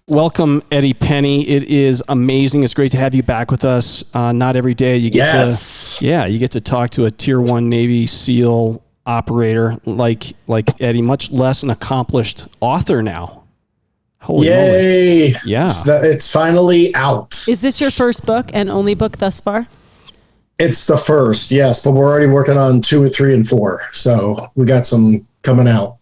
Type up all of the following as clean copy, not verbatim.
welcome, Eddie Penney. It is amazing. It's great to have you back with us. Not every day you get you get to talk to a Tier 1 Navy SEAL operator like Eddie, much less an accomplished author now. Holy Yay! Moly. Yeah. It's finally out. Is this your first book and only book thus far? It's the first, yes, but we're already working on 2 or 3 and 4. So we got some coming out.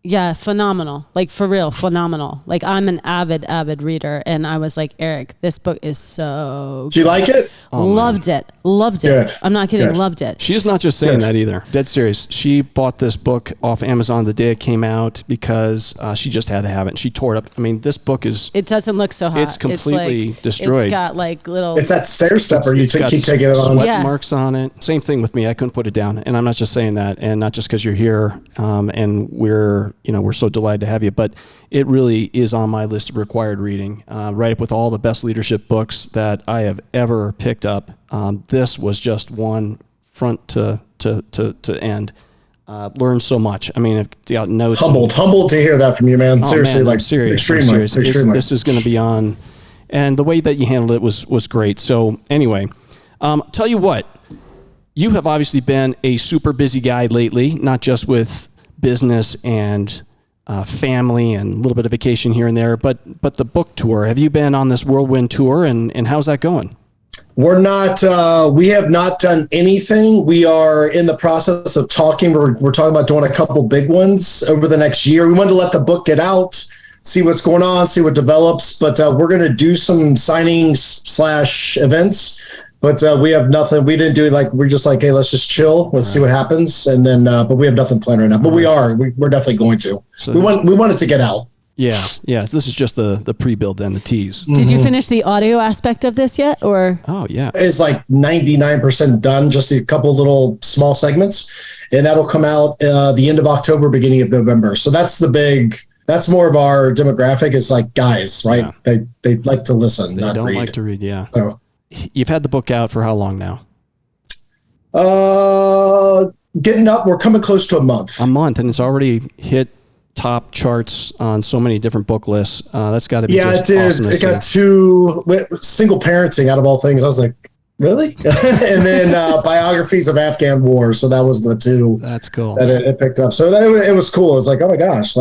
Yeah, phenomenal. Like, for real, phenomenal. Like, I'm an avid reader, and I was like, Eric, this book is so good. Did you like it? Loved it. Good. I'm not kidding. Good. Loved it. She is not just saying that either. Dead serious. She bought this book off Amazon the day it came out because she just had to have it. And she tore it up. I mean, this book is... It doesn't look so hot. It's completely destroyed. It's got like little... It's that stair stepper you keep taking it on. Sweat marks on it. Same thing with me. I couldn't put it down. And I'm not just saying that. And not just because you're here and we're so delighted to have you, but it really is on my list of required reading, right up with all the best leadership books that I have ever picked up. This was just one front to end. Learned so much. I mean, I've got notes. Humbled to hear that from you, man. Seriously, man, like extremely. This is going to be on, and the way that you handled it was great. So anyway, tell you what, you have obviously been a super busy guy lately, not just with business and family and a little bit of vacation here and there, but the book tour. Have you been on this whirlwind tour, and how's that going? We're not, we have not done anything. We are in the process of talking. We're talking about doing a couple big ones over the next year. We wanted to let the book get out, see what's going on, see what develops, but we're going to do some signings / events. But we have nothing. We didn't do we're just like, hey, let's just chill. Let's see what happens. And then, but we have nothing planned right now. But we're definitely going to. So we want it to get out. Yeah. This is just the pre-build and the tease. Did you finish the audio aspect of this yet, or? Oh yeah, it's like 99% done. Just a couple little small segments, and that'll come out the end of October, beginning of November. So that's that's more of our demographic. It's like guys, right? Yeah. They like to listen, they not don't read. like to read. Yeah. So. You've had the book out for how long now? We're coming close to a month. A month, and it's already hit top charts on so many different book lists. That's got to be just awesome. It got 2 single parenting out of all things. I was like, really? And then biographies of Afghan war. So that was the 2. That's cool. That it picked up. So it was cool. It was like, oh my gosh!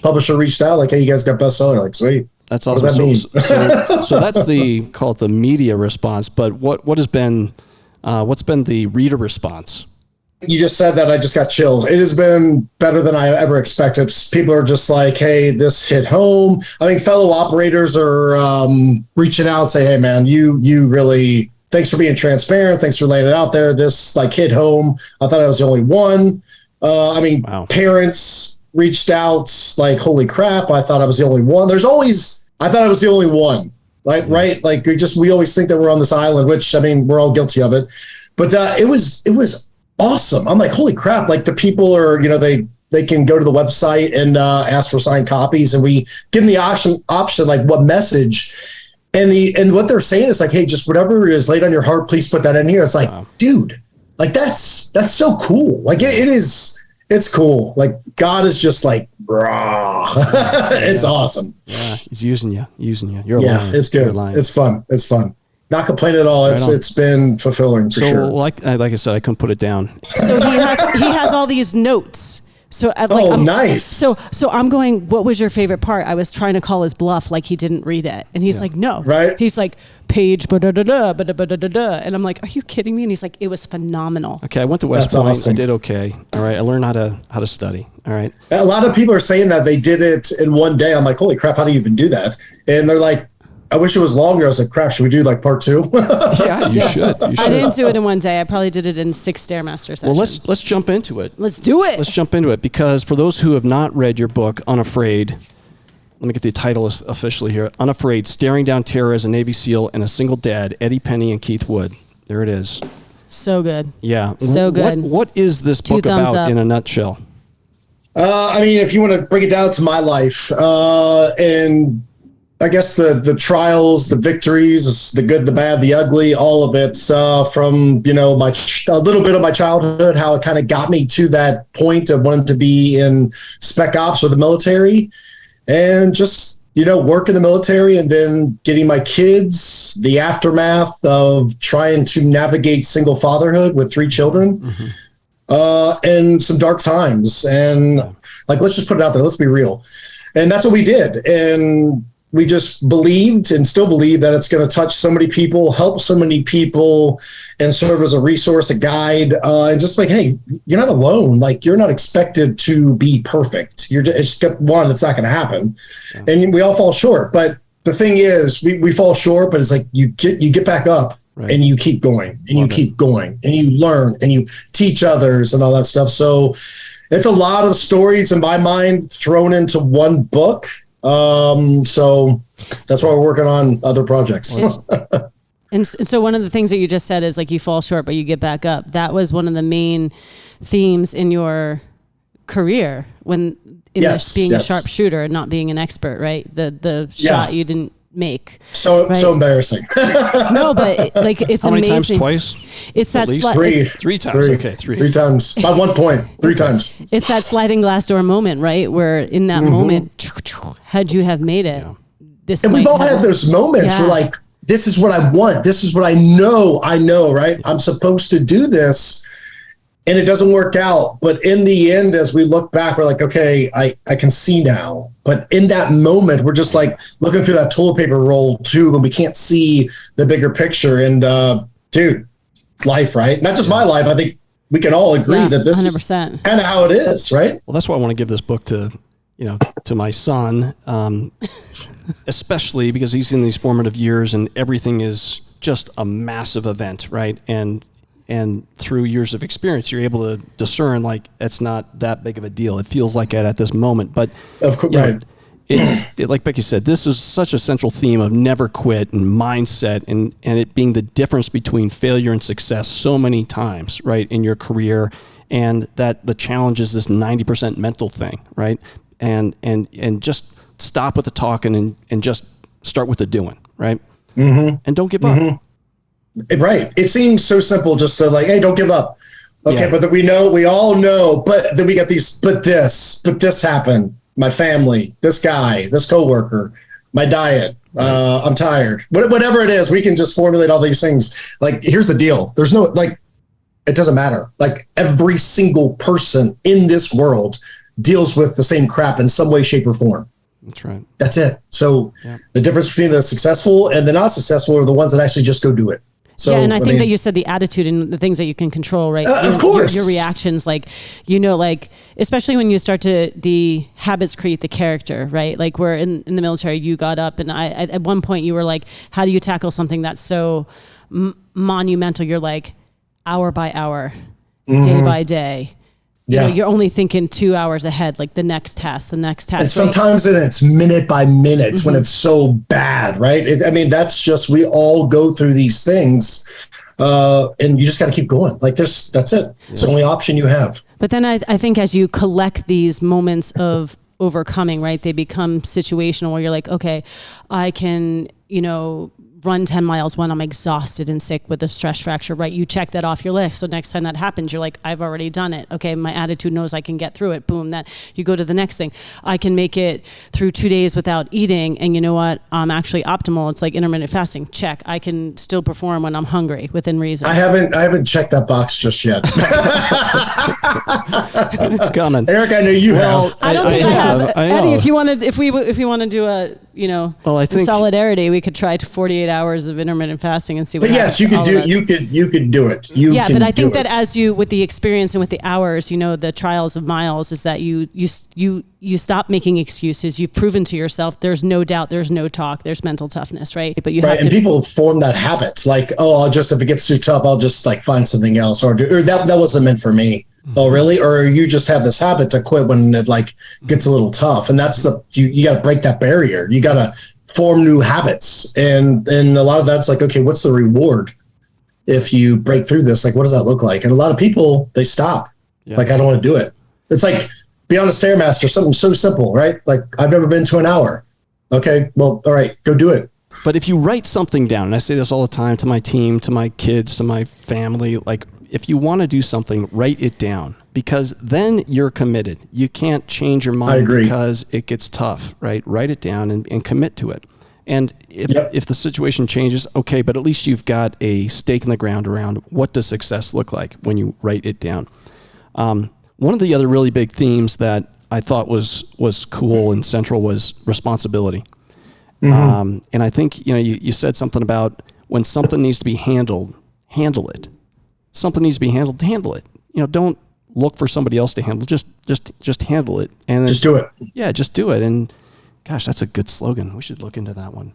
Publisher reached out, like, hey, you guys got bestseller. Like, sweet. That's awesome. What does that mean? So that's call it the media response. But what has been what's been the reader response? You just said that. I just got chills. It has been better than I ever expected. People are just like, hey, this hit home. I mean, fellow operators are reaching out and say, hey, man, you really, thanks for being transparent. Thanks for laying it out there. This hit home. I thought I was the only one. Wow. Parents reached out like, holy crap, I thought I was the only one. I thought I was the only one. Right? Like, we always think that we're on this island, which, I mean, we're all guilty of it. But it was awesome. I'm like, holy crap. Like, the people are, they can go to the website and ask for signed copies, and we give them the option, like, what message. And what they're saying is like, hey, just whatever is laid on your heart, please put that in here. It's like, dude, like, that's so cool. Like, it's cool. Like, God is just like, rah. It's awesome. Yeah, he's using you. You're a lion. It's good. It's fun. Not complaining at all. It's been fulfilling for sure. Like I said, I couldn't put it down. So he has all these notes. So nice. So I'm going, what was your favorite part? I was trying to call his bluff, like he didn't read it. And he's like, no. Right. He's like, page, ba-da-da-da, ba-da-ba-da-da-da. And I'm like, are you kidding me? And he's like, it was phenomenal. Okay, I went to West Point. Awesome. I did okay. All right, I learned how to study. All right. A lot of people are saying that they did it in one day. I'm like, holy crap, how do you even do that? And they're like, I wish it was longer. I was like, crap, should we do like part 2? Yeah, you should. I didn't do it in one day. I probably did it in 6 Stairmaster sessions. Well, let's jump into it. Let's do it. Let's jump into it, because for those who have not read your book, Unafraid, let me get the title officially here. Unafraid, Staring Down Terror as a Navy SEAL and a Single Dad, Eddie Penney and Keith Wood. There it is. So good. Yeah. So good. What is this book about in a nutshell? I mean, if you want to break it down to my life, and I guess the trials, the victories, the good, the bad, the ugly, all of it, from, a little bit of my childhood, how it kind of got me to that point of wanting to be in spec ops or the military, and just work in the military and then getting my kids, the aftermath of trying to navigate single fatherhood with 3 children, and some dark times. And let's just put it out there. Let's be real. And that's what we did. And we just believed and still believe that it's going to touch so many people, help so many people, and serve as a resource, a guide, and just hey, you're not alone. You're not expected to be perfect. It's not going to happen. Yeah. And we all fall short. But the thing is, we fall short, but it's you get back up. Right. And you keep going and you keep going and you learn and you teach others and all that stuff. So it's a lot of stories in my mind thrown into one book. So that's why we're working on other projects. And so one of the things that you just said is you fall short, but you get back up. That was one of the main themes in your career being a sharpshooter and not being an expert, right? The shot you didn't make. So embarrassing. No, but it's how many amazing. Times? Twice? It's that three times. Okay, three times. By 1 point. 3 times. It's that sliding glass door moment, right? Where in that moment, had you have made it, this. And we've all had those moments where this is what I want. This is what I know, right? I'm supposed to do this. And it doesn't work out. But in the end, as we look back, we're okay, I can see now. But in that moment, we're just looking through that toilet paper roll tube and we can't see the bigger picture. And dude, life, right? Not just my life. I think we can all agree that this 100%. Is kind of how it is, right? Well, that's why I want to give this book to my son, especially because he's in these formative years and everything is just a massive event, right? And through years of experience, you're able to discern it's not that big of a deal. It feels like it at this moment, but of course, right. It's like Becky said, this is such a central theme of never quit and mindset and it being the difference between failure and success so many times, right, in your career, and that the challenge is this 90% mental thing, right? And just stop with the talking and just start with the doing, right? Mm-hmm. And don't give up. Right. It seems so simple just to hey, don't give up. Okay. Yeah. But then we all know, but then we got but this happened. My family, this guy, this coworker, my diet, I'm tired. Whatever it is, we can just formulate all these things. Here's the deal. There's no, it doesn't matter. Every single person in this world deals with the same crap in some way, shape, or form. That's right. That's it. So the difference between the successful and the not successful are the ones that actually just go do it. So, and I think that you said the attitude and the things that you can control, right? Of course. Your reactions, especially when you start the habits create the character, right? Where in the military, you got up and at one point you were how do you tackle something that's so monumental? You're hour by hour, day by day. You're only thinking 2 hours ahead, the next task. And sometimes it's minute by minute when it's so bad, right? That's just, we all go through these things and you just got to keep going. That's it. Yeah. It's the only option you have. But then I think as you collect these moments of overcoming, right, they become situational where you're okay, I can, run 10 miles when I'm exhausted and sick with a stress fracture, right? You check that off your list. So next time that happens, you're I've already done it. Okay, my attitude knows I can get through it. Boom, that you go to the next thing. I can make it through 2 days without eating. And you know what? I'm actually optimal. It's intermittent fasting. Check. I can still perform when I'm hungry within reason. I haven't checked that box just yet. It's coming. Eric, I know you have. I don't think I have. Eddie, if you want to do a, I think solidarity, we could try 48 hours of intermittent fasting and see what happens. Yes, you could do. You could do it. But I think that as you, with the experience and with the hours, the trials of miles, is that you stop making excuses. You've proven to yourself there's no doubt, there's no talk, there's mental toughness, right? But you have to. And people form that habit, I'll just, if it gets too tough, I'll just find something else, or that wasn't meant for me. Mm-hmm. Oh, really? Or you just have this habit to quit when it gets a little tough, and that's you got to break that barrier. You got to form new habits, and a lot of that's okay, what's the reward if you break through this? What does that look like? And a lot of people, they stop. Yeah. I don't want to do it. It's be on a Stairmaster, something so simple, right? I've never been to an hour. Okay, well, all right, go do it. But if you write something down, and I say this all the time to my team, to my kids, to my family, if you want to do something, write it down. because then you're committed. You can't change your mind because it gets tough, right? Write it down and commit to it. And if the situation changes, okay, but at least you've got a stake in the ground around what does success look like when you write it down. One of the other really big themes that I thought was cool and central was responsibility. And I think, you said something about when something needs to be handled, handle it. Something needs to be handled, handle it. Don't look for somebody else to handle. Just handle it. And then, just do it. Yeah, just do it. And gosh, that's a good slogan. We should look into that one.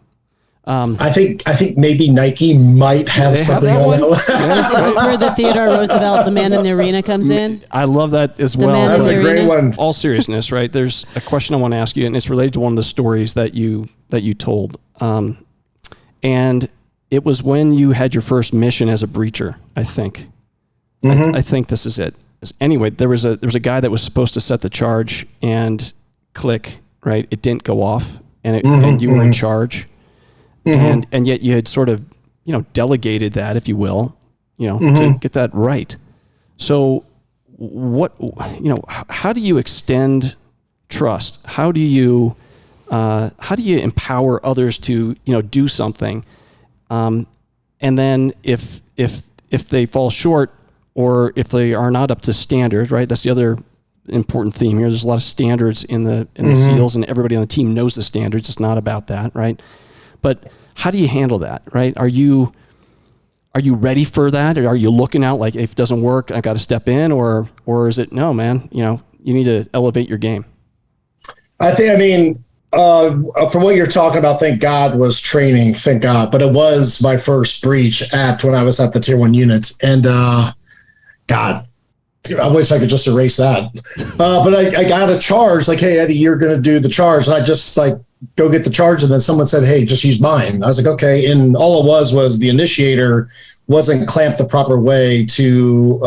I think maybe Nike might have something on that one. This is where the Theodore Roosevelt, the man in the arena, comes in. I love that as well. That's a great one. All seriousness, right? There's a question I want to ask you, and it's related to one of the stories that you told. And it was when you had your first mission as a breacher, I think. I think this is it. Anyway, there was a guy that was supposed to set the charge and click, right? It didn't go off, and you were in charge. And yet you had sort of, delegated that, if you will, to get that right. So how do you extend trust? How do you empower others to, do something? And then if they fall short or if they are not up to standard, right? That's the other important theme here. There's a lot of standards in the SEALs, and everybody on the team knows the standards. It's not about that, right? But how do you handle that, right? Are you ready for that? Or are you looking out like, if it doesn't work, I got to step in? Or is it, no, man, you need to elevate your game? From what you're talking about, thank God, was training, thank God. But it was my first breach when I was at the Tier 1 unit. And God, I wish I could just erase that. But I got a charge like, hey, Eddie, you're going to do the charge. And I just go get the charge. And then someone said, hey, just use mine. I was like, okay. And all it was the initiator wasn't clamped the proper way to,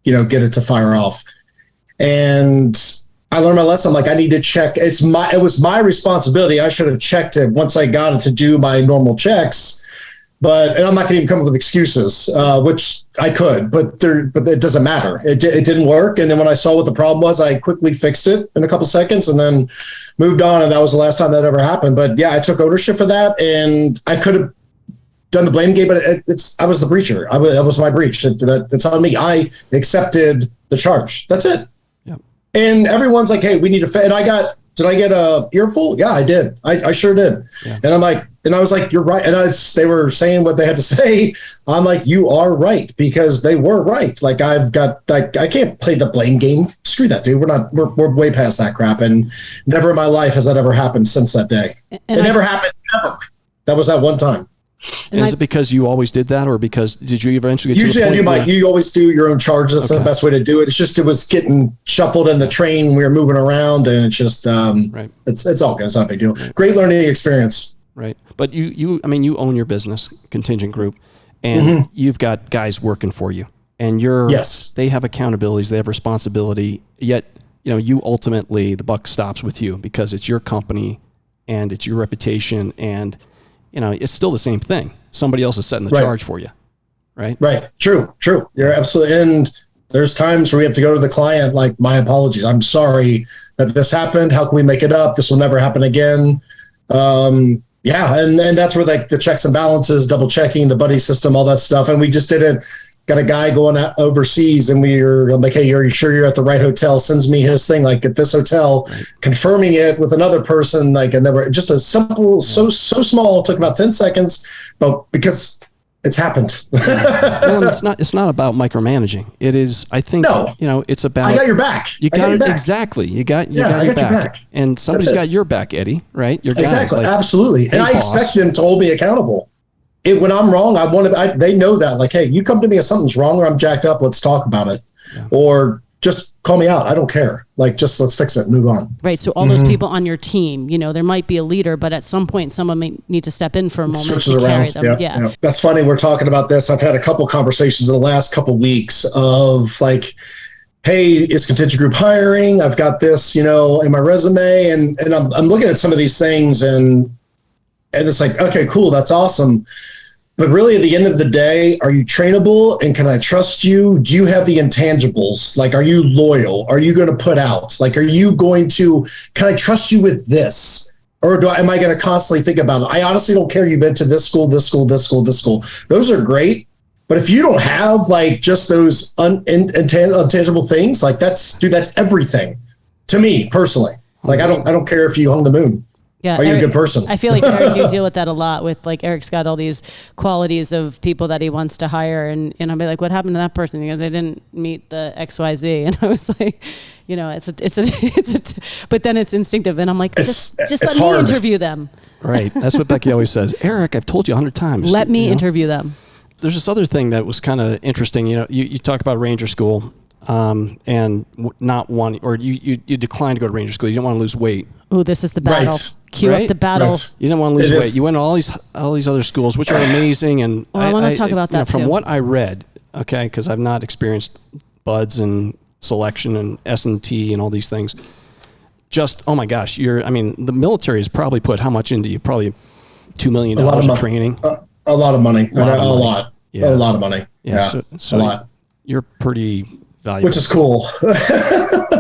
get it to fire off. And I learned my lesson. I need to check. It was my responsibility. I should have checked it once I got it to do my normal checks. And I'm not going to even come up with excuses, which I could, but it doesn't matter. It didn't work. And then when I saw what the problem was, I quickly fixed it in a couple seconds and then moved on. And that was the last time that ever happened. But yeah, I took ownership for that, and I could have done the blame game, but I was the breacher. That was my breach. It's on me. I accepted the charge. That's it. Yep. And everyone's like, hey, we need to, and did I get a earful? Yeah, I did. I sure did. Yeah. And I was like, you're right. And they were saying what they had to say. I'm like, you are right, because they were right. I can't play the blame game. Screw that, dude. We're way past that crap. And never in my life has that ever happened since that day. It never happened ever. That was that one time. And is it because you always did that, or because did you eventually get usually to the point you always do your own charges. That's the best way to do it. It's just, it was getting shuffled in the train when we were moving around, and it's just, right. It's all good. It's not a big deal. Right. Great learning experience. Right. But you own your business, Contingent Group, and you've got guys working for you, and they have accountabilities, they have responsibility, yet, you ultimately, the buck stops with you because it's your company and it's your reputation, and it's still the same thing. Somebody else is setting the charge for you, right? Right. True. You're absolutely. And there's times where we have to go to the client, like, my apologies. I'm sorry that this happened. How can we make it up? This will never happen again. Yeah. And that's where the checks and balances, double checking, the buddy system, all that stuff. And we just got a guy going out overseas, and I'm like, hey, are you sure you're at the right hotel? Sends me his thing, at this hotel, confirming it with another person, and they were just a simple, so small, took about 10 seconds, but because it's happened. Well, it's not about micromanaging. It is, I think, it's about, I got your back. You got it. Exactly. You got your back. And somebody's got your back, Eddie, right? Your guys, exactly. Absolutely. Hey, and I expect them to hold me accountable. When I'm wrong, they know that, hey, you come to me if something's wrong or I'm jacked up, let's talk about it. Yeah. Or just call me out. I don't care. Just let's fix it and move on. Right. So all those people on your team, there might be a leader, but at some point someone may need to step in for a moment to carry them. Yeah. That's funny. We're talking about this. I've had a couple conversations in the last couple weeks of hey, is Contingent Group hiring? I've got this, in my resume, and I'm looking at some of these things, and it's like, okay, cool. That's awesome. But really, at the end of the day, are you trainable and can I trust you? Do you have the intangibles? Like, are you loyal? Are you going to put out? Like, can I trust you with this? Or am I going to constantly think about it? I honestly don't care. You've been to this school, this school, this school, this school. Those are great. But if you don't have like just those intangible things, like that's everything to me personally. Like, I don't care if you hung the moon. Yeah, are you a good person? I feel like Eric, you deal with that a lot. With like Eric's got all these qualities of people that he wants to hire, and I'll be like, "What happened to that person?" They didn't meet the XYZ, and I was like, but then it's instinctive, and I'm like, just let me interview them. Right. That's what Becky always says. Eric, I've told you 100 times. Let me interview them. There's this other thing that was kind of interesting. You talk about Ranger School, and not one, or you declined to go to Ranger School. You didn't want to lose weight. Oh, this is the battle. Right. Cue up the battle. Right. You didn't want to lose weight. You went to all these other schools, which are amazing. And I want to talk about that from too. what I read, okay, because I've not experienced buds and selection and S&T and all these things. Just, oh my gosh, the military has probably put how much into you? Probably $2 million of training. A lot of money. A lot. Yeah. A lot of money. Yeah. So a lot. You're pretty valuable. Which is cool.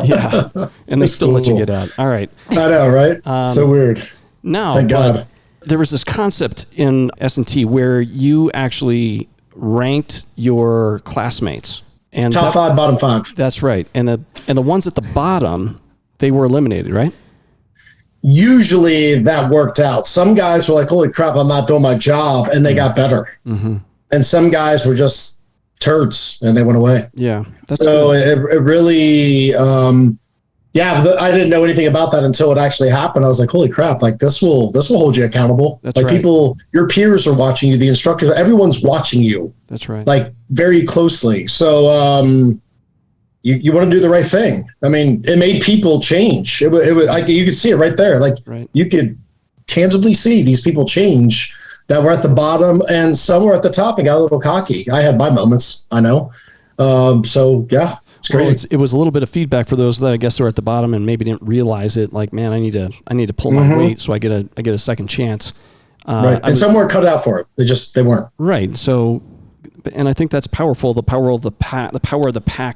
Yeah. And they still let you get out. All right. I know, right? So weird. No. Thank God. There was this concept in S&T where you actually ranked your classmates. And top 5, bottom 5. That's right. And the ones at the bottom, they were eliminated, right? Usually that worked out. Some guys were like, holy crap, I'm not doing my job. And they got better. Mm-hmm. And some guys were just turds and they went away. Yeah. So it really, I didn't know anything about that until it actually happened. I was like, holy crap, like this will hold you accountable. That's like right. People, your peers are watching you, the instructors, everyone's watching you. That's right. Like very closely. So you want to do the right thing. I mean, it made people change. It was like, you could see it right there. Like You could tangibly see these people change that were at the bottom and some were at the top and got a little cocky. I had my moments, I know. So yeah, it's crazy. Well, it was a little bit of feedback for those that I guess are at the bottom and maybe didn't realize it. Like, man, I need to pull my weight so I get a second chance. Right. And some weren't cut out for it. They weren't. Right. So, and I think that's powerful. The power of the pack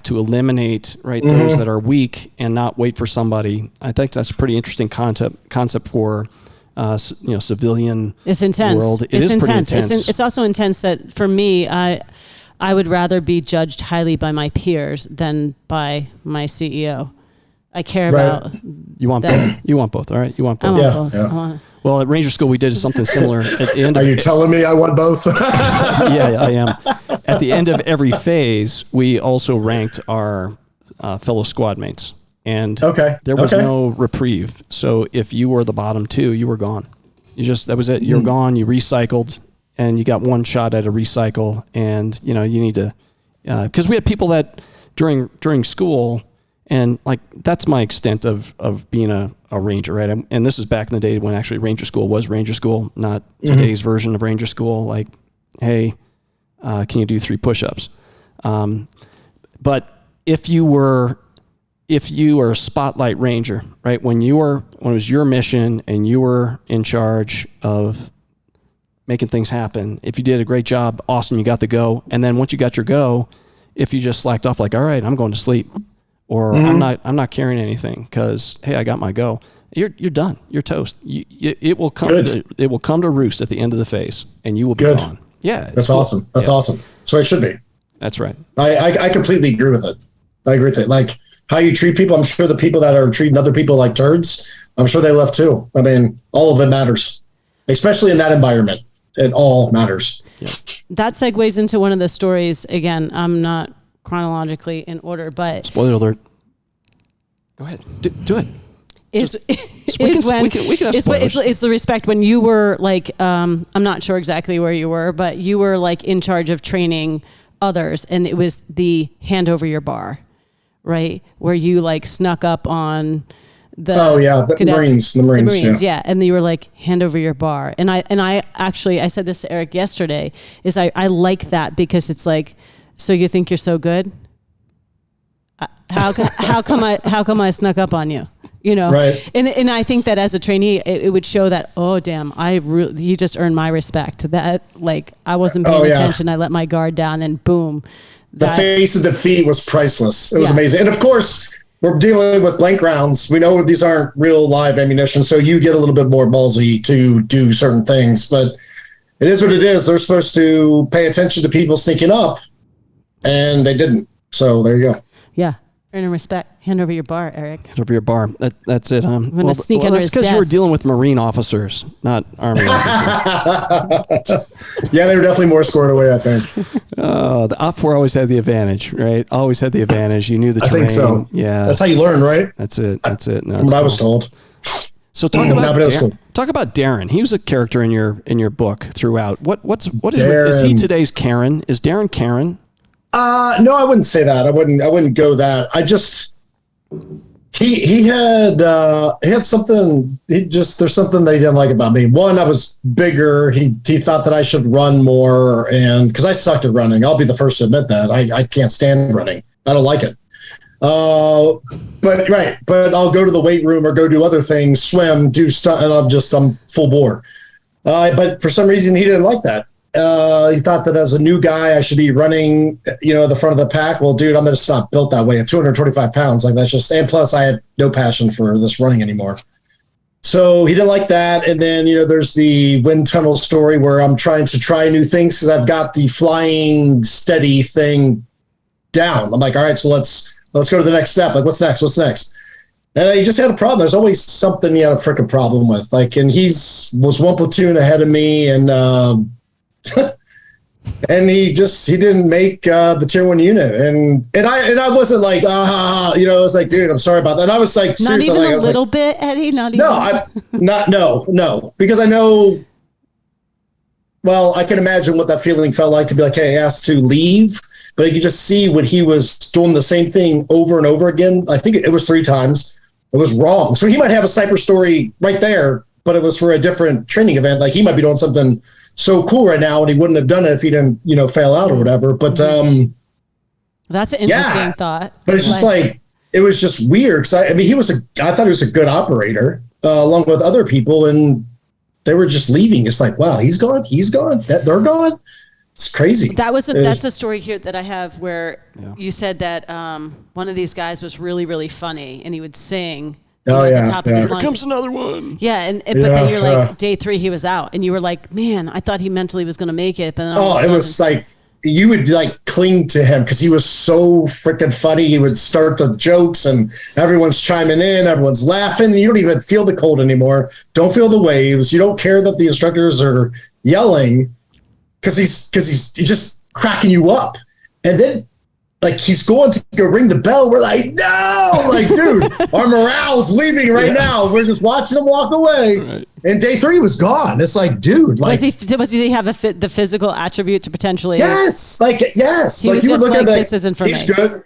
to eliminate those that are weak and not wait for somebody. I think that's a pretty interesting concept for civilian. It's intense. World. It's intense. Pretty intense. It's also intense that for me, I would rather be judged highly by my peers than by my CEO. I care about. You want both. You want both. All right. You want both. I want both. Yeah. Well, at Ranger School, we did something similar at the end. Are you telling me I want both? Yeah, I am. At the end of every phase, we also ranked our fellow squad mates. And there was no reprieve. So if you were the bottom 2, you were gone. That was it. You're gone. You recycled, and you got one shot at a recycle. And you need to, because we had people that during school, and like that's my extent of being a ranger, right? And this is back in the day when actually Ranger School was Ranger School, not today's version of Ranger School. Like, hey, can you do 3 push-ups? But if you were a spotlight ranger, right? When it was your mission and you were in charge of making things happen, if you did a great job, awesome, you got the go. And then once you got your go, if you just slacked off like, all right, I'm going to sleep, or I'm not carrying anything because, hey, I got my go. You're done. You're toast. It will come to roost at the end of the phase, and you will be gone. Yeah, that's cool. Awesome. That's awesome. So it should be. That's right. I completely agree with it. I agree with it. Like how you treat people. I'm sure the people that are treating other people like turds, I'm sure they left too. I mean, all of it matters, especially in that environment. It all matters. Yeah. That segues into one of the stories. Again, I'm not chronologically in order, but spoiler alert. Go ahead. Do it. Is the respect when you were like, I'm not sure exactly where you were, but you were like in charge of training others, and it was the hand over your bar, right? Where you like snuck up on the Marines, yeah. And you were like, hand over your bar. And I actually, I said this to Eric yesterday, is I like that because it's like, so you think you're so good? How come I snuck up on you? you know? Right. And I think that as a trainee, it would show that, oh, damn, you just earned my respect. That, like, I wasn't paying attention. I let my guard down and boom. The face of defeat was priceless. It was amazing. And of course, we're dealing with blank rounds. We know these aren't real live ammunition, so you get a little bit more ballsy to do certain things, but it is what it is. They're supposed to pay attention to people sneaking up, and they didn't. So there you go. Yeah. Earning respect. Hand over your bar, Eric. Hand over your bar. That's it, huh? I'm going to sneak under his desk. That's because you were dealing with Marine officers, not Army officers. Yeah, they were definitely more scored away, I think. The Op 4 always had the advantage, right? Always had the advantage. You knew the terrain. I think so. Yeah. That's how you learn, right? That's it. No, what I was told. So talk about Darren. He was a character in your book throughout. What is he today's Karen? Is Darren Karen? No, I wouldn't say that. I wouldn't go that. I just he had something. There's something that he didn't like about me. One, I was bigger. He thought that I should run more, and because I sucked at running, I'll be the first to admit that. I can't stand running. I don't like it. But I'll go to the weight room or go do other things, swim, do stuff, and I'm full bore. But for some reason, he didn't like that. He thought that as a new guy, I should be running, the front of the pack. Well, dude, I'm just not built that way. At 225 pounds, like that's just, and plus I had no passion for this running anymore. So he didn't like that. And then, there's the wind tunnel story where I'm trying to try new things because I've got the flying steady thing down. I'm like, all right, so let's go to the next step. Like, what's next? And he just had a problem. There's always something he had a freaking problem with. Like, and was one platoon ahead of me, and and he didn't make the tier 1 unit. And I wasn't like, I was like, dude, I'm sorry about that. And I was like, not seriously, even a little bit, Eddie. Not even. No, because I know. Well, I can imagine what that feeling felt like to be like, hey, asked to leave. But you could just see when he was doing the same thing over and over again. I think it was 3 times. It was wrong. So he might have a sniper story right there, but it was for a different training event. Like he might be doing something so cool right now, and he wouldn't have done it if he didn't, fail out or whatever. But that's an interesting thought. But it's just like it was just weird. Cause I thought he was a good operator along with other people, and they were just leaving. It's like, wow, he's gone. They're gone. It's crazy. That's a story here that I have where you said that one of these guys was really, really funny, and he would sing. At the top of his lungs. Here comes another one. Yeah, but then you're like, day 3 he was out, and you were like, man, I thought he mentally was going to make it. But then it was like you would like cling to him because he was so freaking funny. He would start the jokes, and everyone's chiming in, everyone's laughing. And you don't even feel the cold anymore. Don't feel the waves. You don't care that the instructors are yelling. Because he's just cracking you up, and then like he's going to go ring the bell. We're like, no, like dude, our morale's leaving right now. We're just watching him walk away. Right. And day 3 was gone. It's like, dude, like was he have the physical attribute to potentially? Yes, yes. He was just like, this isn't for me. He's good.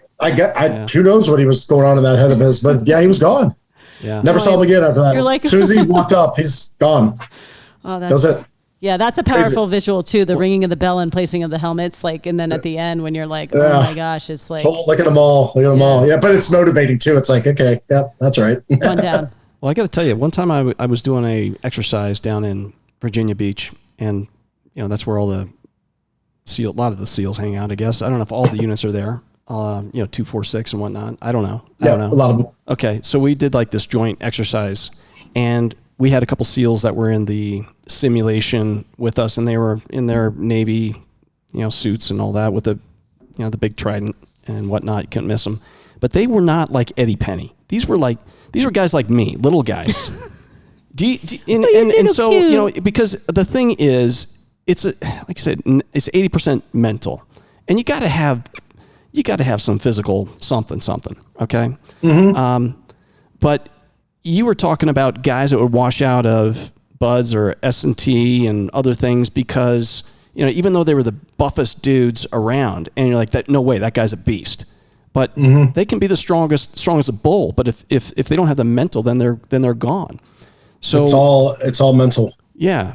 Who knows what he was going on in that head of his, but yeah, he was gone. Yeah, never saw him again after that. Like, as soon as he walked up, he's gone. Oh, that was it. Yeah, that's a powerful visual too. The ringing of the bell and placing of the helmets, like, and then at the end when you're like, oh my gosh, it's like, look at them all, Yeah, but it's motivating too. It's like, okay, yeah, that's right. One down. Well, I got to tell you, one time I was doing a exercise down in Virginia Beach, and that's where all a lot of the SEALs hang out. I guess I don't know if all the units are there. 246 and whatnot. I don't know. A lot of them. Okay, so we did like this joint exercise, and we had a couple SEALs that were in the simulation with us, and they were in their Navy, suits and all that with the, the big trident and whatnot. You couldn't miss them. But they were not like Eddie Penney. These were guys like me, little guys. So, because the thing is, it's like I said, it's 80% mental, and you got to have some physical something. Okay. Mm-hmm. But you were talking about guys that would wash out of Buds or S&T and other things because, even though they were the buffest dudes around, and you're like, no way, that guy's a beast. But they can be the strongest a bull. But if they don't have the mental, then they're gone. So it's all mental. Yeah.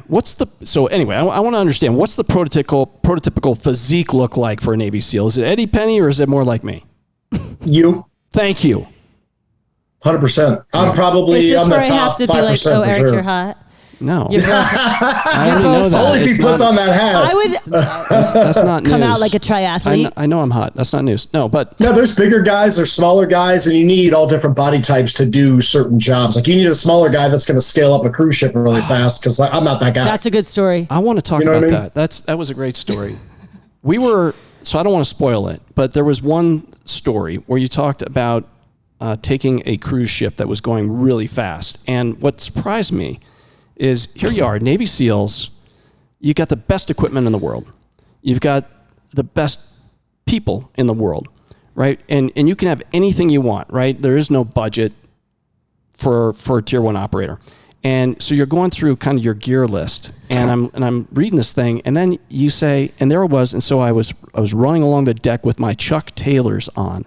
So anyway, I want to understand, what's the prototypical physique look like for a Navy SEAL? Is it Eddie Penney or is it more like me? You. Thank you. 100%. I'm Is probably this on the where I have top to 5% be like, oh, for Eric, sure. you're hot? No. You're both, I already know that. Only if he It's puts not- on that hat. I would That's not come news. out like a triathlete. I know I'm hot. That's not news. No, but No, there's bigger guys, there's smaller guys, and you need all different body types to do certain jobs. Like you need a smaller guy that's going to scale up a cruise ship really fast because I'm not that guy. That's a good story. I want to talk You know about what I mean? that. That was a great story. So I don't want to spoil it, but there was one story where you talked about taking a cruise ship that was going really fast. And what surprised me is here you are, Navy SEALs, you got the best equipment in the world. You've got the best people in the world, right? And you can have anything you want, right? There is no budget for a tier 1 operator. And so you're going through kind of your gear list, and I'm reading this thing, and then you say, and there it was, and so I was running along the deck with my Chuck Taylors on.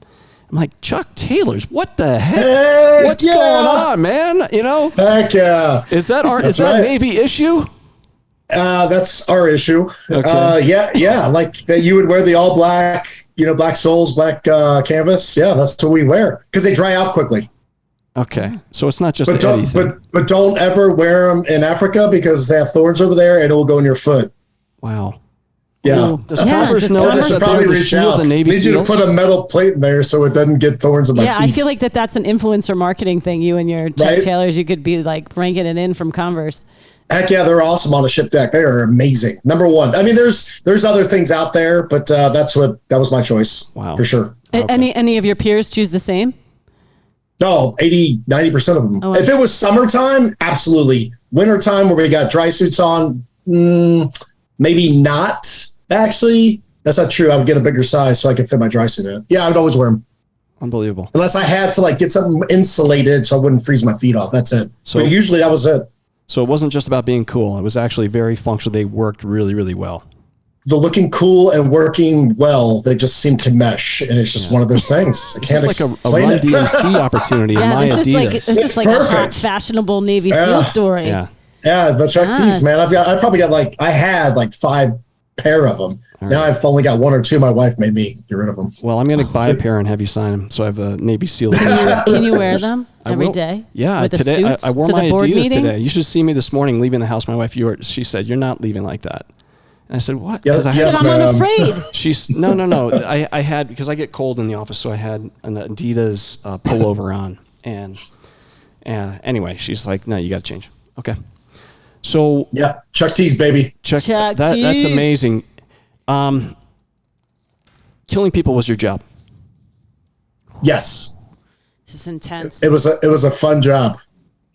I'm like, Chuck Taylors, what the heck? What's going on, man? You know? Heck yeah. Is that That's is that right. a Navy issue? That's our issue. Okay. Yeah. Like that you would wear the all black, black soles, black canvas. Yeah, that's what we wear because they dry out quickly. Okay. So it's not just But the Eddie thing. but don't ever wear them in Africa because they have thorns over there and it will go in your foot. Wow. Yeah. Does Yeah, Congress does know Congress that probably they're the reach shield out. the Navy Need you to SEAls? put a metal plate in there so it doesn't get thorns in my Yeah, feet. I feel like that's an influencer marketing thing. You and your Chuck Right? Taylors, you could be like ranking it in from Converse. Heck yeah, they're awesome on a ship deck. They are amazing. Number one. I mean, there's other things out there, but that was my choice. Wow. For sure. Okay. Any of your peers choose the same? No, 80-90% of them. Oh, If it was summertime, absolutely. Wintertime where we got dry suits on, maybe not. Actually, that's not true. I would get a bigger size so I could fit my dry suit in. Yeah, I would always wear them. Unbelievable. Unless I had to get something insulated so I wouldn't freeze my feet off. That's it. So- But usually that was it. So it wasn't just about being cool. It was actually very functional. They worked really, really well. The looking cool and working well, they just seem to mesh. And it's just one of those things. I can't It's like a explain Run it. DMC opportunity in Yeah, my this Adidas. is like a hot, perfect. fashionable Navy Yeah. SEAL story. Yeah. Yeah, the Chuck Yes. T's, man. I had 5 pair of them. Now I've only got 1 or 2. My wife made me get rid of them. Well, I'm going to buy a pair and have you sign them. So I have a Navy SEAL Edition. Can you wear them I every will. day? Yeah, with a today suit I wore to my the board Adidas meeting? today. You should see me this morning leaving the house. My wife, she said, "You're not leaving like that." And I said, "What?" Yes, I yes, I'm ma'am. unafraid. She's no. I had because I get cold in the office, so I had an Adidas pullover on, and anyway, she's like, "No, you got to change." Okay, so Yeah, Chuck T's, baby. check Chuck that. That's T's. amazing. Killing people was your job. Yes, This is intense. it was a fun job.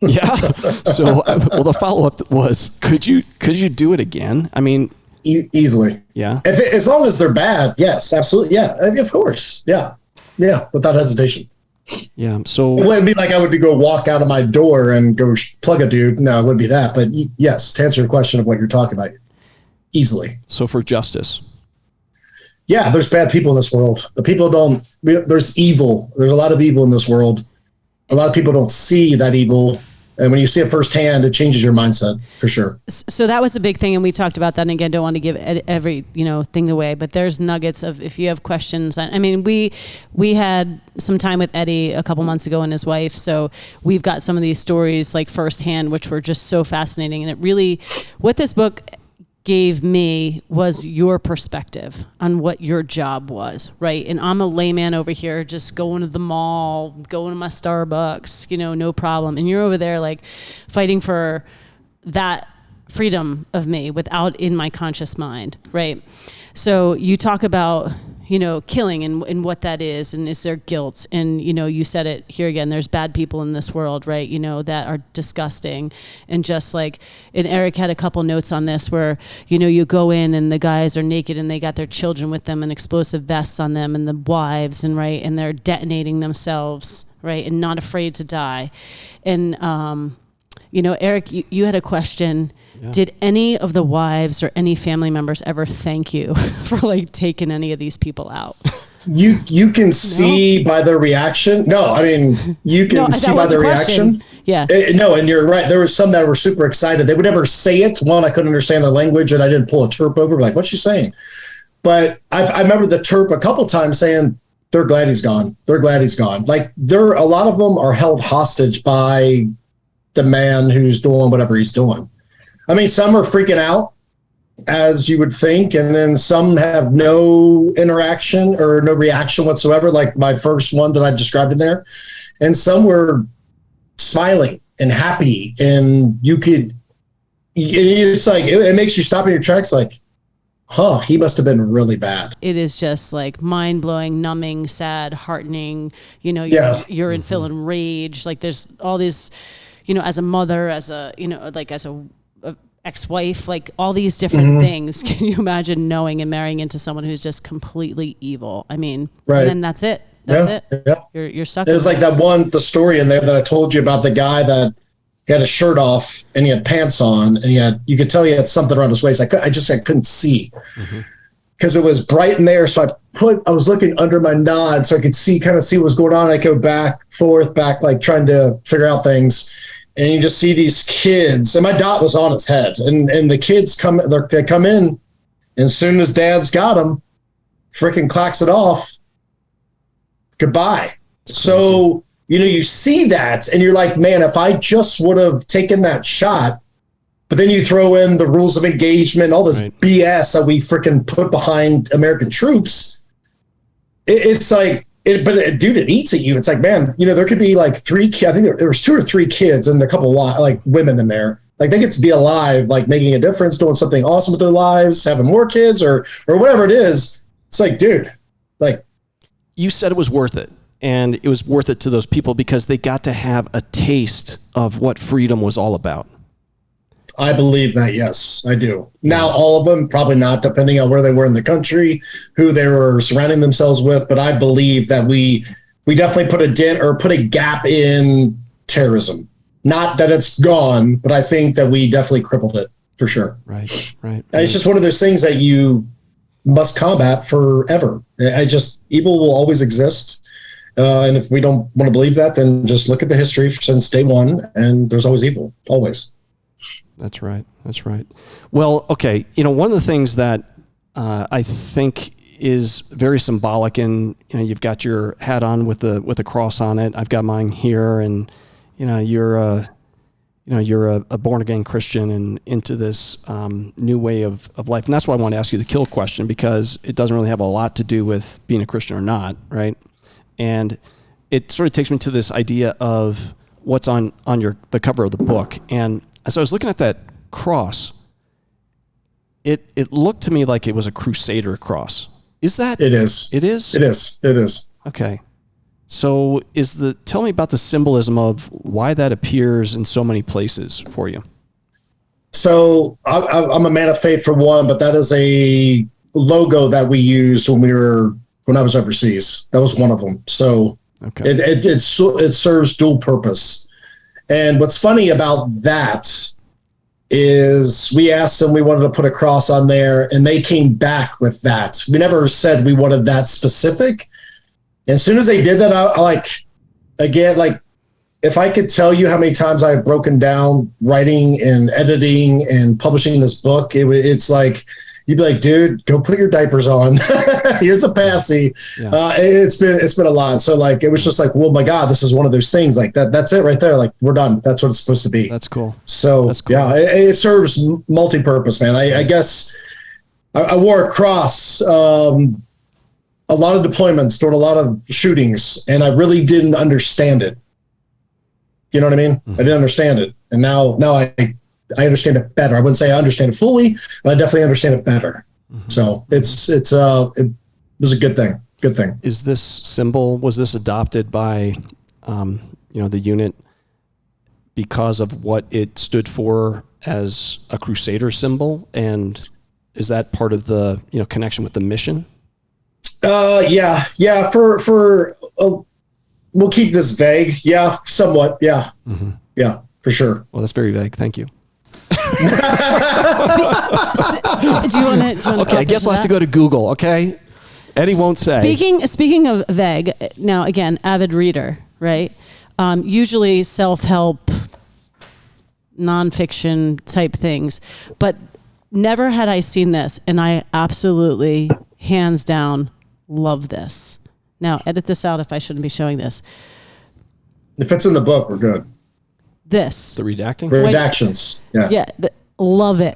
Yeah. So, well, the follow up was, could you do it again? I mean, Easily. yeah. As long as they're bad, yes, absolutely. Yeah, of course. Yeah, without hesitation. Yeah. It So, wouldn't be like I would go walk out of my door and go plug a dude. No, it wouldn't be that. But yes, to answer your question of what you're talking about, easily. for justice. Yeah, there's bad people in this world. The people there's evil. There's a lot of evil in this world. A lot of people don't see that evil. And when you see it firsthand, it changes your mindset for sure. So that was a big thing, and we talked about that. And again, don't want to give every thing away, but there's nuggets of if you have questions. I mean, we had some time with Eddie a couple months ago and his wife, so we've got some of these stories like firsthand, which were just so fascinating. And it really, what this book gave me was your perspective on what your job was, right? And I'm a layman over here just going to the mall, going to my Starbucks, no problem. And you're over there like fighting for that freedom of me without in my conscious mind, right? So you talk about, killing and what that is, and is there guilt? And, you said it here again, there's bad people in this world, right? That are disgusting. And just like, and Eric had a couple notes on this where, you go in and the guys are naked and they got their children with them and explosive vests on them and the wives and right. And they're detonating themselves, right? And not afraid to die. And, Eric, you had a question. Yeah. Did any of the wives or any family members ever thank you for taking any of these people out? You can see by their reaction. No, I mean, you can see by their reaction. Yeah. No, and you're right. There were some that were super excited. They would never say it. One, I couldn't understand their language and I didn't pull a terp over. Like, what's she saying? But I remember the terp a couple times saying, they're glad he's gone. They're glad he's gone. Like a lot of them are held hostage by the man who's doing whatever he's doing. I mean, some are freaking out, as you would think, and then some have no interaction or no reaction whatsoever, like my first one that I described in there. And some were smiling and happy, and it's like, it makes you stop in your tracks like, huh, he must have been really bad. It is just like mind-blowing, numbing, sad, heartening, you're feeling rage. Like there's all these, as a mother, as a, as a ex-wife, like all these different things. Can you imagine knowing and marrying into someone who's just completely evil? I mean, right. And then that's it. That's it. Yeah. You're stuck. It was like the story in there that I told you about, the guy that he had a shirt off and he had pants on, and you could tell he had something around his waist. I couldn't see because it was bright in there. So I was looking under my nod so I could kind of see what was going on. I go back, like trying to figure out things. And you just see these kids, and my dot was on his head, and the kids they come in, and as soon as dad's got them, freaking clacks it off. Goodbye. So, you see that and you're like, man, if I just would have taken that shot, but then you throw in the rules of engagement, all this BS that we freaking put behind American troops. It's like, dude, it eats at you. It's like, man, there could be like 3 kids. I think there was 2 or 3 kids and a couple like women in there. Like they get to be alive, like making a difference, doing something awesome with their lives, having more kids or whatever it is. It's like, dude, like, you said it was worth it, and it was worth it to those people because they got to have a taste of what freedom was all about. I believe that, yes, I do. Now, all of them, probably not, depending on where they were in the country, who they were surrounding themselves with, but I believe that we definitely put a dent or put a gap in terrorism. Not that it's gone, but I think that we definitely crippled it, for sure. Right. It's just one of those things that you must combat forever. Evil will always exist. And if we don't want to believe that, then just look at the history since day one, and there's always evil, always. That's right. Well, okay. One of the things that I think is very symbolic, and you've got your hat on with a cross on it. I've got mine here, and you're a born again Christian and into this new way of life. And that's why I want to ask you the kill question, because it doesn't really have a lot to do with being a Christian or not, right? And it sort of takes me to this idea of what's on the cover of the book. And as I was looking at that cross, it looked to me like it was a Crusader cross. Is that? It is. It is? It is. Okay. So tell me about the symbolism of why that appears in so many places for you. So I'm a man of faith for one, but that is a logo that we used when I was overseas. That was one of them. So okay. It serves dual purpose. And what's funny about that is we asked them, we wanted to put a cross on there, and they came back with that. We never said we wanted that specific. And as soon as they did that, I if I could tell you how many times I've broken down writing and editing and publishing this book, it's like, you'd be like, dude, go put your diapers on. Here's a passy. Yeah. It's been a lot. So like, it was just like, well, my God, this is one of those things like that. That's it right there. Like, we're done. That's what it's supposed to be. That's cool. So that's cool. Yeah, it serves multi-purpose, man. I guess I wore a cross, a lot of deployments, doing a lot of shootings, and I really didn't understand it. You know what I mean? Mm-hmm. I didn't understand it. And now I understand it better. I wouldn't say I understand it fully, but I definitely understand it better. Mm-hmm. So it was a good thing. Good thing. Was this adopted by, the unit because of what it stood for as a Crusader symbol? And is that part of the, connection with the mission? Yeah. We'll keep this vague. Yeah, somewhat. Yeah. Mm-hmm. Yeah, for sure. Well, that's very vague. Thank you. Do you want to? Okay, I guess I'll have to go to Google. Okay, Eddie won't say. Speaking of vague, now again, avid reader, right? Usually self-help, nonfiction type things, but never had I seen this, and I absolutely, hands down, love this. Now, edit this out if I shouldn't be showing this. If it's in the book, we're good. This. The redacting? Redactions. Yeah. Love it.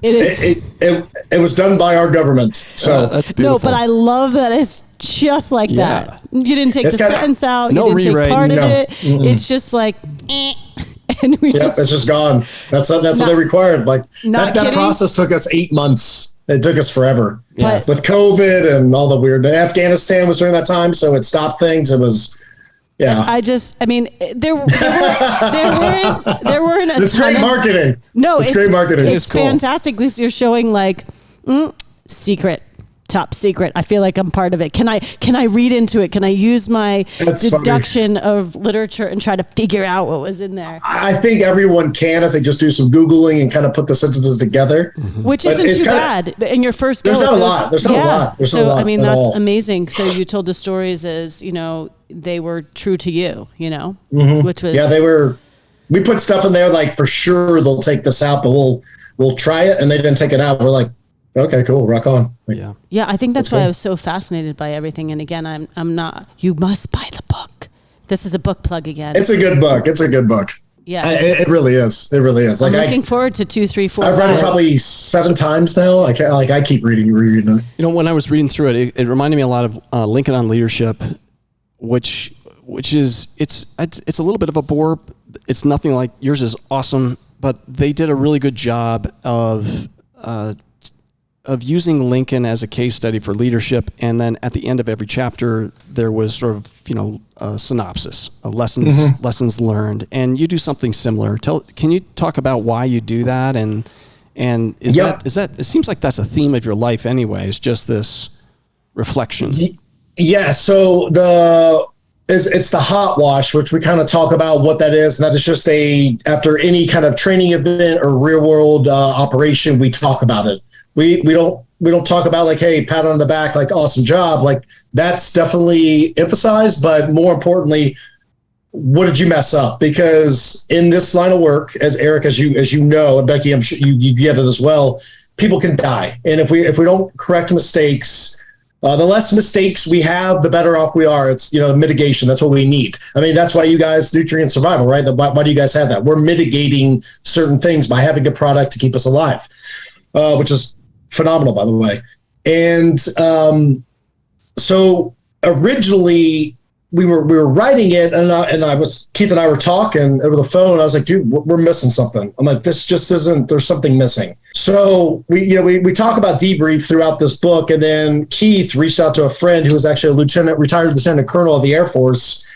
It is. It was done by our government. So that's beautiful. No, but I love that it's just like that. You didn't take It's the sentence out. no You didn't rewrite. take part of No. it. It's just like, and we it's just gone. That's what they required. Like Not that kidding. process took us 8 months. It took us forever. Yeah. With COVID and all the weird. Afghanistan was during that time, so it stopped things. It was. Yeah. I mean, there weren't a It's ton great of- marketing. No, it's great marketing. It's cool. fantastic because you're showing like secret, top secret. I feel like I'm part of it. Can I read into it? Can I use my That's deduction of literature and try to figure out what was in there? I think everyone can if they just do some Googling and kind of put the sentences together. Which But isn't it's too kinda- bad. In your first go, There's not it a was- lot. There's not a lot. There's so not a lot I mean, at that's all. amazing. So you told the stories as they were true to you. Which was Yeah, they were. We put stuff in there like for sure they'll take this out, but we'll try it, and they didn't take it out. We're like, okay, cool, rock on. Like, Yeah. Yeah, I think that's why cool. I was so fascinated by everything. And again, I'm not. You must buy the book. This is a book plug again. It's a good book. It's a good book. Yeah, It really is. It really is. I'm Like looking forward to 2, 3, 4. I've read it 5. probably 7 times now. I keep reading it. When I was reading through it, it reminded me a lot of Lincoln on Leadership, which is it's a little bit of a bore. It's nothing like yours is awesome, but they did a really good job of using Lincoln as a case study for leadership, and then at the end of every chapter there was sort of a synopsis, lessons learned, and you do something similar. Can you talk about why you do that, and is that it seems like that's a theme of your life anyway? It's just this reflection. Yeah. So it's the hot wash, which we kind of talk about what that is. And that is just after any kind of training event or real world operation, we talk about it. We don't talk about like, hey, pat on the back, like awesome job. Like that's definitely emphasized, but more importantly, what did you mess up? Because in this line of work, as Eric, as you know, and Becky, I'm sure you get it as well. People can die, and if we don't correct mistakes, the less mistakes we have, the better off we are. It's mitigation. That's what we need. I mean, that's why you guys nutrient survival, right? Why do you guys have that? We're mitigating certain things by having a product to keep us alive, which is phenomenal, by the way. And so originally we were writing it, and Keith and I were talking over the phone. I was like, dude, we're missing something. I'm like, this just isn't. There's something missing. So we talk about debrief throughout this book, and then Keith reached out to a friend who was actually a retired lieutenant colonel of the Air Force,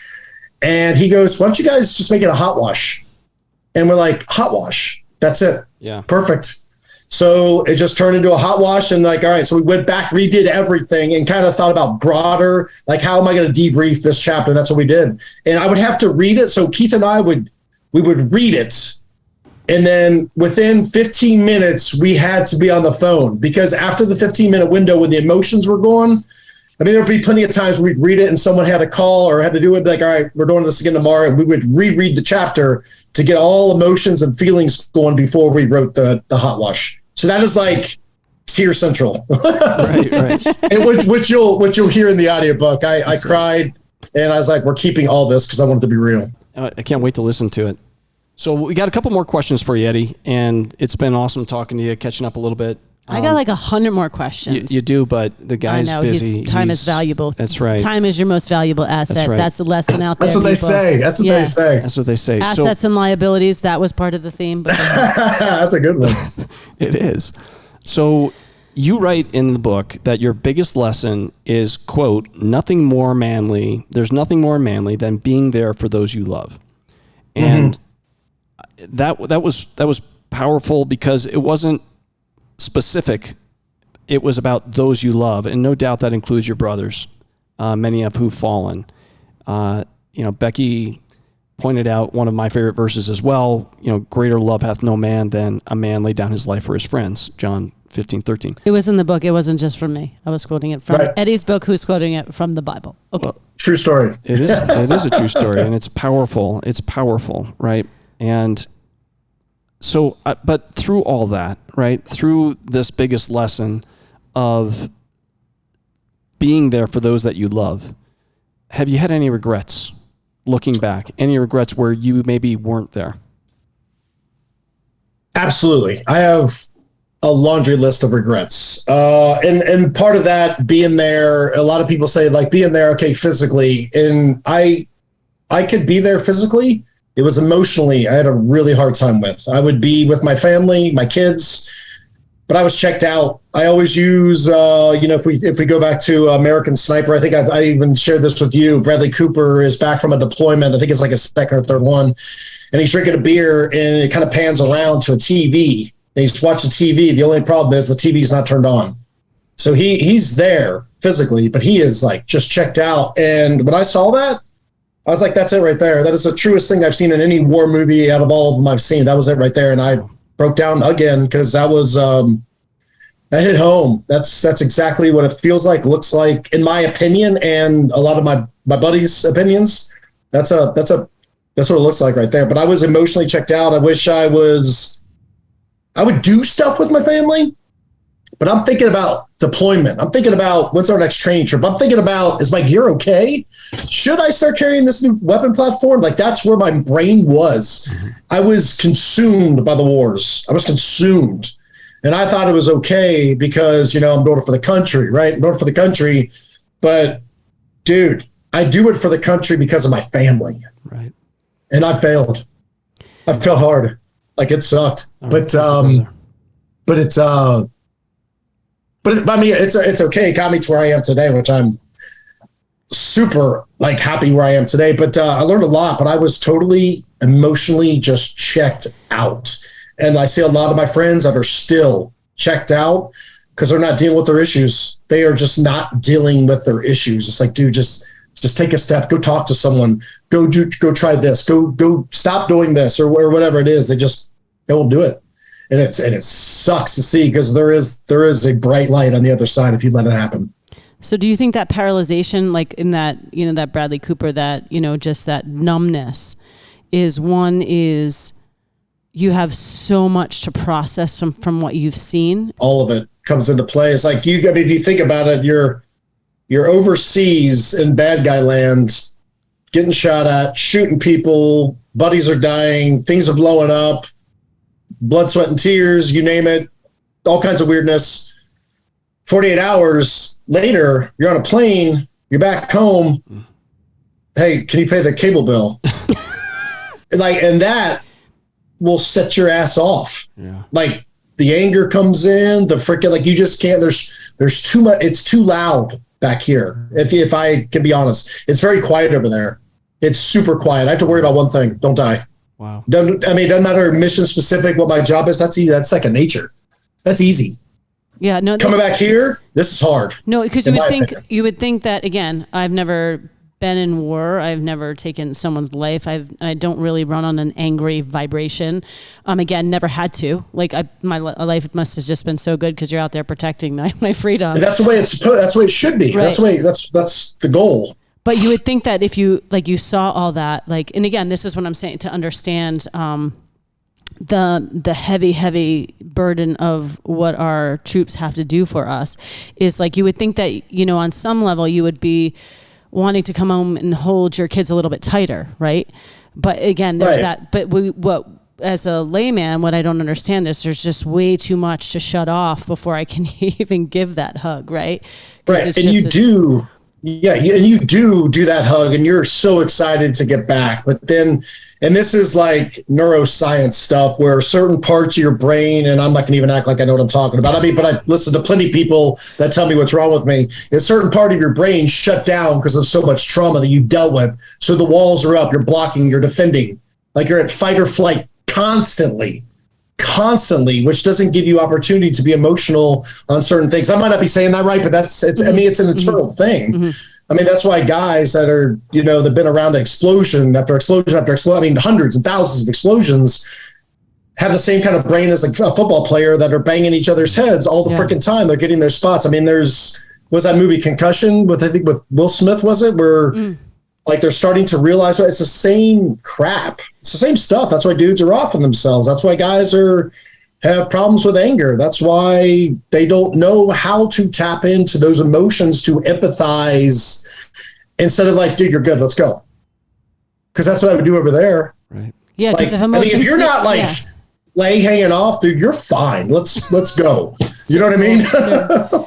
and he goes, "Why don't you guys just make it a hot wash?" And we're like, "Hot wash? That's it? Yeah, perfect." So it just turned into a hot wash, and like, all right, so we went back, redid everything, and kind of thought about broader, like, how am I going to debrief this chapter? And that's what we did. And I would have to read it. So Keith and I would read it. And then within 15 minutes, we had to be on the phone, because after the 15-minute window when the emotions were gone, I mean, there'd be plenty of times we'd read it and someone had a call or had to do it, like, all right, we're doing this again tomorrow. And we would reread the chapter to get all emotions and feelings going before we wrote the hot wash. So that is like tear central, right. And which you'll hear in the audiobook. I cried, and I was like, we're keeping all this because I want it to be real. I can't wait to listen to it. So we got a couple more questions for you, Eddie, and it's been awesome talking to you, catching up a little bit. I got like 100 more questions. You do, but the guy's busy. Time is valuable. That's right. Time is your most valuable asset. That's right. That's the lesson out there. That's what they say. That's what they say. That's what they say. Assets and liabilities. That was part of the theme. But that's a good one. It is. So you write in the book that your biggest lesson is, quote, nothing more manly. There's nothing more manly than being there for those you love. And that was powerful because it wasn't specific. It was about those you love. And no doubt that includes your brothers, many of who've fallen. Becky pointed out one of my favorite verses as well. Greater love hath no man than a man lay down his life for his friends. John 15:13. it was in the book. It wasn't just from me. I was quoting it from Eddie's book, who's quoting it from the Bible. Okay. Well, true story. It is a true story, and it's powerful. It's powerful, right? And so, but through all that, right, through this biggest lesson of being there for those that you love, have you had any regrets looking back? Any regrets where you maybe weren't there? Absolutely. I have a laundry list of regrets. And part of that being there, a lot of people say like being there, okay, physically. And I could be there physically. It was emotionally, I had a really hard time with. I would be with my family, my kids, but I was checked out. I always use, if we go back to American Sniper, I think I even shared this with you. Bradley Cooper is back from a deployment. I think it's like a second or third one. And he's drinking a beer and it kind of pans around to a TV. And he's watching TV. The only problem is the TV's not turned on. So he's there physically, but he is like just checked out. And when I saw that, I was like, that's it right there. That is the truest thing I've seen in any war movie out of all of them I've seen. That was it right there. And I broke down again because that was that hit home. That's exactly what it feels like, looks like, in my opinion, and a lot of my buddies' opinions. That's what it looks like right there. But I was emotionally checked out. I wish I would do stuff with my family, but I'm thinking about deployment. I'm thinking about what's our next training trip. I'm thinking about, is my gear okay? Should I start carrying this new weapon platform? Like, that's where my brain was. I was consumed by the wars. I was consumed. And I thought it was okay because, I'm doing it for the country, right? I'm doing it for the country. But, dude, I do it for the country because of my family. Right. And I failed. I failed hard. Like, it sucked. But I mean, it's okay. It got me to where I am today, which I'm super happy where I am today. But I learned a lot, but I was totally emotionally just checked out. And I see a lot of my friends that are still checked out because they're not dealing with their issues. They are just not dealing with their issues. It's like, dude, just take a step, go talk to someone, go try this, go stop doing this or whatever it is. They won't do it. And it sucks to see because there is a bright light on the other side if you let it happen. So do you think that paralyzation, like in that, that Bradley Cooper, that, just that numbness is you have so much to process from what you've seen? All of it comes into play. It's like if you think about it, you're overseas in bad guy land, getting shot at, shooting people, buddies are dying, things are blowing up. Blood, sweat, and tears, you name it, all kinds of weirdness. 48 hours later, you're on a plane, you're back home. Hey, can you pay the cable bill? And that will set your ass off. Yeah. Like, the anger comes in, the freaking, you just can't, there's too much, it's too loud back here. If I can be honest, it's very quiet over there. It's super quiet. I have to worry about one thing: don't die. Wow. It doesn't matter mission specific what my job is. That's easy. That's second nature. That's easy. Yeah. No. Coming back here, this is hard. No, because you would think that, again, I've never been in war. I've never taken someone's life. I don't really run on an angry vibration. Again, never had to. My life must have just been so good because you're out there protecting my freedom. And that's the way that's the way it should be. Right. That's the goal. But you would think that if you you saw all that, and again, this is what I'm saying, to understand the heavy burden of what our troops have to do for us, is you would think that, on some level you would be wanting to come home and hold your kids a little bit tighter, right? But again, there's that. But as a layman, what I don't understand is there's just way too much to shut off before I can even give that hug, right? Right, and you do. Yeah, and you do that hug, and you're so excited to get back. But then, and this is neuroscience stuff, where certain parts of your brain, and I'm not going to even act like I know what I'm talking about. But I listen to plenty of people that tell me what's wrong with me. A certain part of your brain shut down because of so much trauma that you dealt with. So the walls are up, you're blocking, you're defending, you're at fight or flight constantly, which doesn't give you opportunity to be emotional on certain things. I might not be saying that right, but it's an internal thing. Mm-hmm. I mean, that's why guys that are, they've been around explosion after explosion after explosion, I mean, hundreds and thousands of explosions, have the same kind of brain as a football player that are banging each other's heads all the freaking time. They're getting their spots. I mean, was that movie Concussion with Will Smith, was it? Where they're starting to realize it's the same crap. It's the same stuff. That's why dudes are off on themselves. That's why guys are have problems with anger. That's why they don't know how to tap into those emotions to empathize instead of like, dude, you're good, let's go. Because that's what I would do over there. Right. Yeah, because Like, if emotions, if you're not like lay hanging off, dude, you're fine. Let's go. You know what I mean?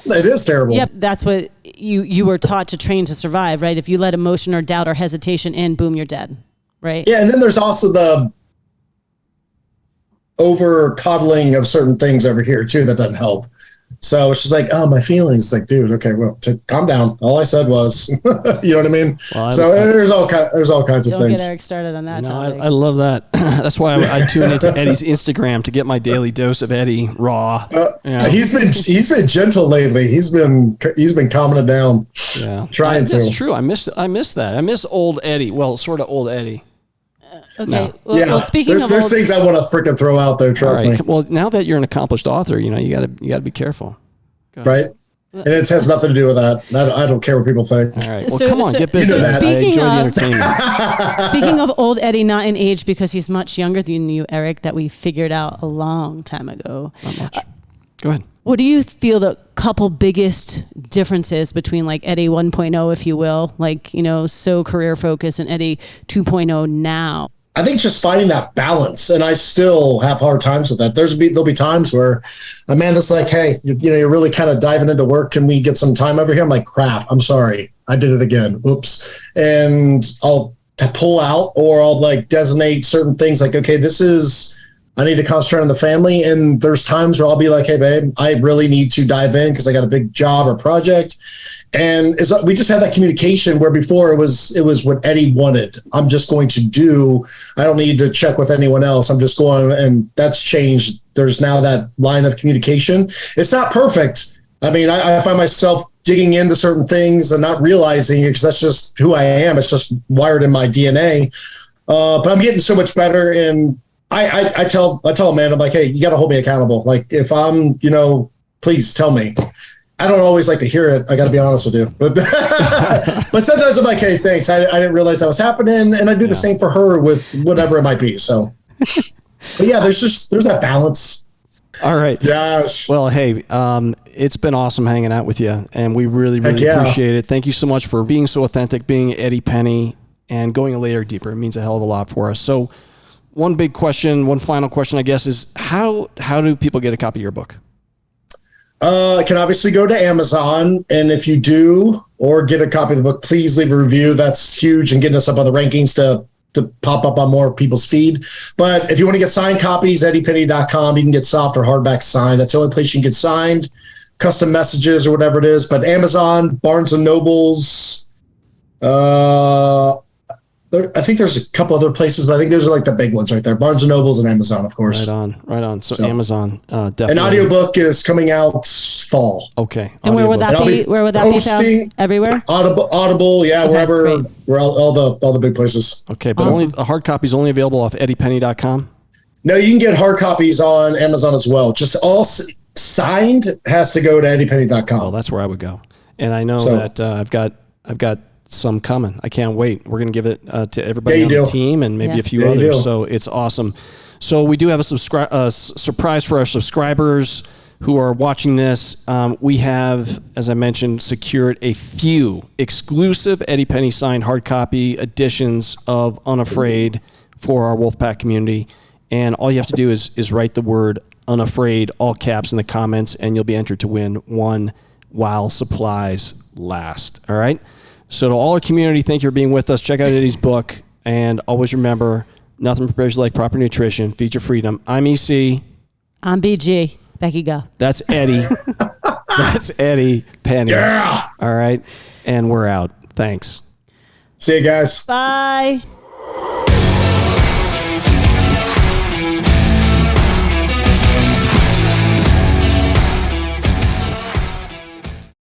It is terrible. Yep, that's what you were taught to train to survive, right? If you let emotion or doubt or hesitation in, boom, you're dead, right? Yeah, and then there's also the over coddling of certain things over here too that doesn't help. So it's just like, oh, my feelings. Like, dude, okay, well, calm down. All I said was, you know what I mean? Well, so there's all kinds of Don't things. get Eric started on that topic. I love that. That's why I tune into Eddie's Instagram to get my daily dose of Eddie raw. He's been gentle lately. He's been calming it down. Yeah, trying to. That's true. I miss that. I miss old Eddie. Well, sort of old Eddie. Okay. No. Well, speaking of there's things I want to freaking throw out there. Trust me. Well, now that you're an accomplished author, you gotta be careful. Right. And it has nothing to do with that. I don't care what people think. All right. Well, come on, get busy. You know that. I enjoy the entertainment. Speaking of old Eddie, not in age because he's much younger than you, Eric, that we figured out a long time ago. Not much. Go ahead. What do you feel the couple biggest differences between like Eddie 1.0, if you will, like, so career focused, and Eddie 2.0 now? I think just finding that balance, and I still have hard times with that. There'll be times where Amanda's like, "Hey, you're really kind of diving into work. Can we get some time over here?" I'm like, "Crap, I'm sorry, I did it again. Oops." And I'll pull out, or I'll like designate certain things. Like, okay, I need to concentrate on the family. And there's times where I'll be like, "Hey, babe, I really need to dive in because I got a big job or project." And we just had that communication where before it was what Eddie wanted. I'm just going to do. I don't need to check with anyone else. I'm just going, and that's changed. There's now that line of communication. It's not perfect. I mean, I find myself digging into certain things and not realizing it because that's just who I am. It's just wired in my DNA. But I'm getting so much better. And I tell Amanda, I'm like, "Hey, you got to hold me accountable. Like if I'm, please tell me." I don't always like to hear it. I got to be honest with you, but sometimes I'm like, "Hey, thanks. I didn't realize that was happening," and I do the same for her with whatever it might be. So, but yeah, there's that balance. All right. Yes. Well, hey, it's been awesome hanging out with you, and we really appreciate it. Thank you so much for being so authentic, being Eddie Penney, and going a layer deeper. It means a hell of a lot for us. So, one final question, I guess, is how do people get a copy of your book? Can obviously go to Amazon, and if you do or get a copy of the book, please leave a review. That's huge and getting us up on the rankings to pop up on more people's feed. But if you want to get signed copies, eddiepenney.com, you can get soft or hardback signed. That's the only place you can get signed, custom messages or whatever it is. But Amazon, Barnes and Nobles, I think there's a couple other places, but I think those are like the big ones right there. Barnes & Nobles and Amazon, of course. Right on. So Amazon, definitely. An audiobook is coming out fall. Okay. And where would that be? Where would that be found? Everywhere? Audible, yeah, okay, where all the big places. Okay, but only a hard copy is only available off eddiepenney.com? No, you can get hard copies on Amazon as well. Just all signed has to go to eddiepenney.com. Oh, that's where I would go. And I know that I've got some coming. I can't wait. We're going to give it to everybody on the team and maybe a few others. So it's awesome. So we do have a surprise for our subscribers who are watching this. We have, as I mentioned, secured a few exclusive Eddie Penney signed hard copy editions of Unafraid for our Wolfpack community. And all you have to do is write the word Unafraid, all caps, in the comments, and you'll be entered to win one while supplies last. All right? So to all our community, thank you for being with us. Check out Eddie's book. And always remember, nothing prepares you like proper nutrition. Feed your freedom. I'm EC. I'm BG. Becky, go. That's Eddie. That's Eddie Penney. Yeah. All right. And we're out. Thanks. See you guys. Bye.